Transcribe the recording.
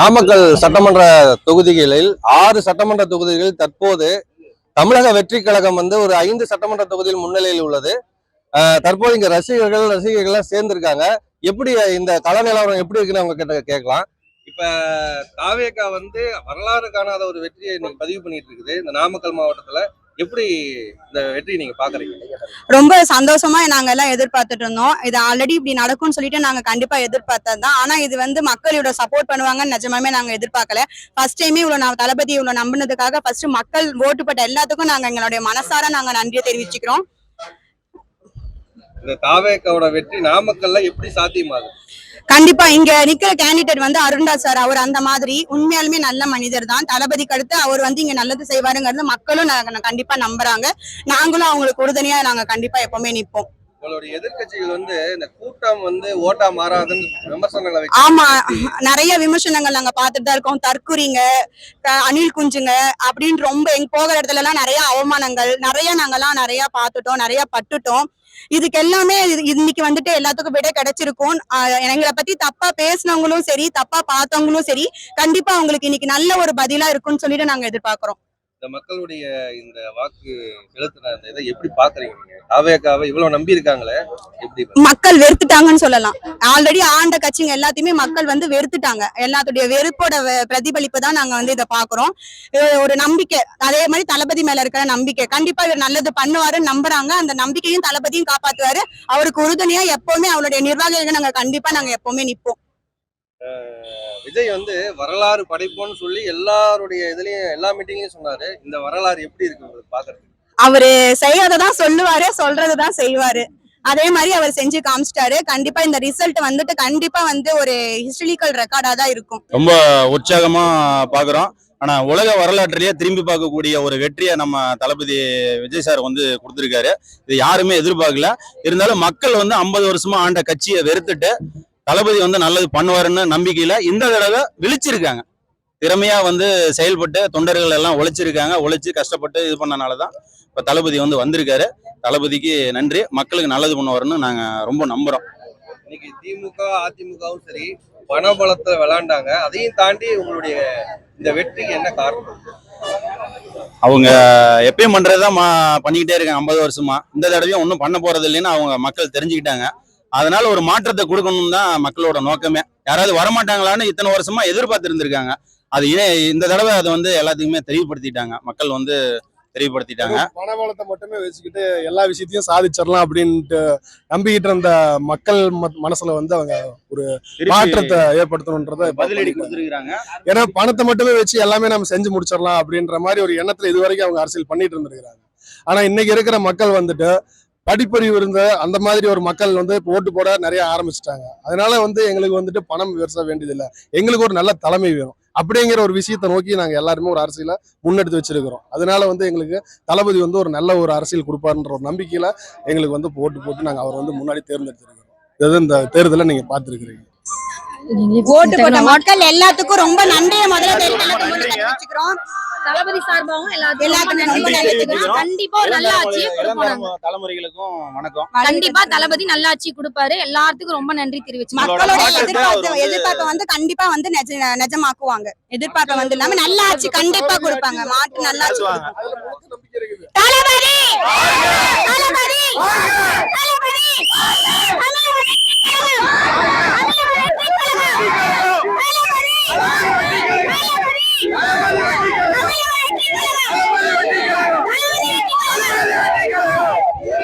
நாமக்கல் சட்டமன்ற தொகுதிகளில் 6 சட்டமன்ற தொகுதிகளில் தற்போது தமிழக வெற்றி கழகம் ஒரு 5 சட்டமன்ற தொகுதியில் முன்னிலையில் உள்ளது. தற்போது இங்க ரசிகர்கள் சேர்ந்திருக்காங்க. எப்படி இந்த கள நிலவரம் எப்படி இருக்குன்னு அவங்க கிட்ட கேட்கலாம். இப்ப தாவேகா வரலாறு காணாத ஒரு வெற்றியை இன்னைக்கு பதிவு பண்ணிட்டு இருக்குது இந்த நாமக்கல் மாவட்டத்துல. எப்படி இந்த வெற்றி நீங்க பாக்குறீங்க? ரொம்ப சந்தோஷமா நாங்க எல்லாம் எதிர்பார்த்துட்டு இருந்தோம். இது ஆல்ரெடி இப்படி நடக்கும்னு சொல்லிட்டு நாங்க கண்டிப்பா எதிர்பார்த்ததுதான். ஆனா இது மக்களோட சப்போர்ட் பண்ணுவாங்கன்னு நிஜமாவே நாங்க எதிர்பார்க்கல. ஃபர்ஸ்ட் டைமே இவ்வளவு தளபதி இவ்வளவு நம்பினதுக்காக ஃபர்ஸ்ட் மக்கள் ஓட்டு போட்ட எல்லாத்துக்கும் நாங்க எங்களுடைய மனசார நாங்க நன்றியை தெரிவிச்சுக்கிறோம். இந்த தாவேகாவோட வெற்றி நாமக்கல்ல எப்படி சாத்தியமாகுது? கண்டிப்பா இங்க நிக்கிற கேண்டிடேட் அருண்ராஜ் சார். அவர் அந்த மாதிரி உண்மையாலுமே நல்ல மனிதர் தான். தளபதிக்கு அடுத்து அவர் இங்க நல்லது செய்வாருங்கிறது மக்களும் கண்டிப்பா நம்புறாங்க. நாங்களும் அவங்களுக்கு உறுதுணையா நாங்க கண்டிப்பா எப்பவுமே நிற்போம். உங்களுடைய எதிர்கட்சிகள் இந்த கூட்டம் ஓட்டா மாறாதுன்னு விமர்சனங்களை ஆமா, நிறைய விமர்சனங்கள் நாங்க பாத்துட்டு தான் இருக்கோம். தற்குறிங்க, அணில் குஞ்சுங்க அப்படின்னு ரொம்ப எங்க போகிற இடத்துல எல்லாம் நிறைய அவமானங்கள் நாங்கெல்லாம் நிறைய பாத்துட்டோம், நிறைய பட்டுட்டோம். இதுக்கு எல்லாமே இன்னைக்கு எல்லாத்துக்கும் விட கிடைச்சிருக்கும். எங்களை பத்தி தப்பா பேசினவங்களும் சரி, தப்பா பார்த்தவங்களும் சரி, கண்டிப்பா அவங்களுக்கு இன்னைக்கு நல்ல ஒரு பதிலா இருக்கும்னு சொல்லிட்டு நாங்க எதிர்பார்க்கிறோம். இந்த மக்களுடைய இந்த வாக்கு செலுத்தின இந்த இதை எப்படி பாக்குறீங்க? தாவேகாவை இவ்வளவு நம்பி இருக்காங்களே, எப்படி மக்கள் வெறுத்துட்டாங்கன்னு சொல்லலாம். ஆல்ரெடி ஆண்ட கட்சிங்க எல்லாத்தையுமே மக்கள் வெறுத்துட்டாங்க. எல்லாத்துடைய வெறுப்போட பிரதிபலிப்பு தான் நாங்க இதை பாக்குறோம். ஒரு நம்பிக்கை, அதே மாதிரி தளபதி மேல இருக்கிற நம்பிக்கை, கண்டிப்பா இவர் நல்லது பண்ணுவாருன்னு நம்புறாங்க. அந்த நம்பிக்கையும் தளபதியும் காப்பாத்துவாரு. அவருக்கு உறுதுணையா எப்பவுமே அவருடைய நிர்வாகிகள் நாங்க எப்பவுமே நிற்போம். விஜய் வரலாறு படைப்போன்னு சொல்லி எல்லாருடைய இதுலயும் எல்லா மீட்டிங்லயும் சொன்னாரு. இந்த வரலாறு எப்படி இருக்கு பாக்குறது? அவரு செய்யாததான் சொல்லுவாரு, சொல்றதுதான் செய்வாரு. அதே மாதிரி அவர் செஞ்சு காமிச்சிட்டாரு. கண்டிப்பா இந்த ரிசல்ட் கண்டிப்பா ஒரு ஹிஸ்டாரிக்கல் ரெக்கார்டா தான் இருக்கும். ரொம்ப உற்சாகமா பாக்குறோம். ஆனா உலக வரலாற்றிலேயே திரும்பி பார்க்கக்கூடிய ஒரு வெற்றியை நம்ம தளபதி விஜய் சார் கொடுத்திருக்காரு. இது யாருமே எதிர்பார்க்கல. இருந்தாலும் மக்கள் 50 வருஷமா ஆண்ட கட்சியை வெறுத்துட்டு தளபதி நல்லது பண்ணுவாருன்னு நம்பிக்கையில இந்த தடவை விழிச்சிருக்காங்க. திறமையா செயல்பட்டு தொண்டர்கள் எல்லாம் உழைச்சு கஷ்டப்பட்டு இது பண்ணனாலதான் இப்ப தளபதி வந்திருக்காரு. தளபதிக்கு நன்றி. மக்களுக்கு நல்லது பண்ணுவாருன்னு நாங்க ரொம்ப நம்புறோம். இன்னைக்கு திமுக அதிமுகவும் சரி பணபலத்தை விளையாண்டாங்க. அதையும் தாண்டி உங்களுடைய இந்த வெற்றிக்கு என்ன காரணம்? அவங்க எப்பயும் பண்றதுதான் பண்ணிக்கிட்டே இருக்காங்க 50 வருஷமா. இந்த தடவையும் ஒன்றும் பண்ண போறது இல்லைன்னு அவங்க மக்கள் தெரிஞ்சுக்கிட்டாங்க. அதனால ஒரு மாற்றத்தை கொடுக்கணும் தான் மக்களோட நோக்கமே. யாராவது வரமாட்டாங்களான்னு இத்தனை வருஷமா எதிர்பார்த்து இருந்திருக்காங்க. அது இந்த தடவை அதை எல்லாத்துக்குமே தெளிவுபடுத்திட்டாங்க. மக்கள் தெளிவுபடுத்திட்டாங்க. பணபலத்தை மட்டுமே வச்சுக்கிட்டு எல்லா விஷயத்தையும் சாதிச்சிடலாம் அப்படின்ட்டு நம்பிக்கிட்டு இருந்த மக்கள் மனசுல அவங்க ஒரு மாற்றத்தை ஏற்படுத்தணும்ன்றத பதிலடி கொடுத்துருக்காங்க. ஏன்னா பணத்தை மட்டுமே வச்சு எல்லாமே நம்ம செஞ்சு முடிச்சிடலாம் அப்படின்ற மாதிரி ஒரு எண்ணத்துல இது வரைக்கும் அவங்க அரசியல் பண்ணிட்டு இருந்திருக்கிறாங்க. ஆனா இன்னைக்கு இருக்கிற மக்கள் படிப்பறிவு இருந்த அந்த மாதிரி ஒரு மக்கள் ஓட்டு போட நிறைய ஆரம்பிச்சுட்டாங்க. அதனால எங்களுக்கு பணம் விவசாய வேண்டியதில்லை, எங்களுக்கு ஒரு நல்ல தலைமை வேணும் அப்படிங்கிற ஒரு விஷயத்தை நோக்கி நாங்க எல்லாருமே ஒரு அரசியலை முன்னெடுத்து வச்சிருக்கிறோம். அதனால எங்களுக்கு தளபதி ஒரு நல்ல ஒரு அரசியல் கொடுப்பாருன்ற ஒரு நம்பிக்கையில எங்களுக்கு ஓட்டு போட்டு நாங்க அவர் முன்னாடி தேர்ந்தெடுத்திருக்கிறோம். இது இந்த தேர்தலை நீங்க பார்த்துருக்கிறீங்க. ஓட்டு போட்ட மக்கள் எல்லாத்துக்கும் ரொம்ப நன்றியை முதல்ல தெரிவிச்சுக்கிறோம். தளபதி சார்பாகவும் எல்லாத்துக்கும் கண்டிப்பா ஒரு நல்ல ஆட்சியை கொடுப்பாங்க. தலைமுறைகளுக்கும் வணக்கம். கண்டிப்பா தளபதி நல்ல ஆட்சி கொடுப்பாரு. எல்லாத்துக்கும் ரொம்ப நன்றி தெரிவிச்சு மக்களோட எதிர்பார்ப்பை கண்டிப்பா நிஜமாக்குவாங்க. எதிர்பார்ப்பை இல்லாம நல்ல ஆட்சி கண்டிப்பா கொடுப்பாங்க. மாற்று நல்ல ஆட்சி தளபதி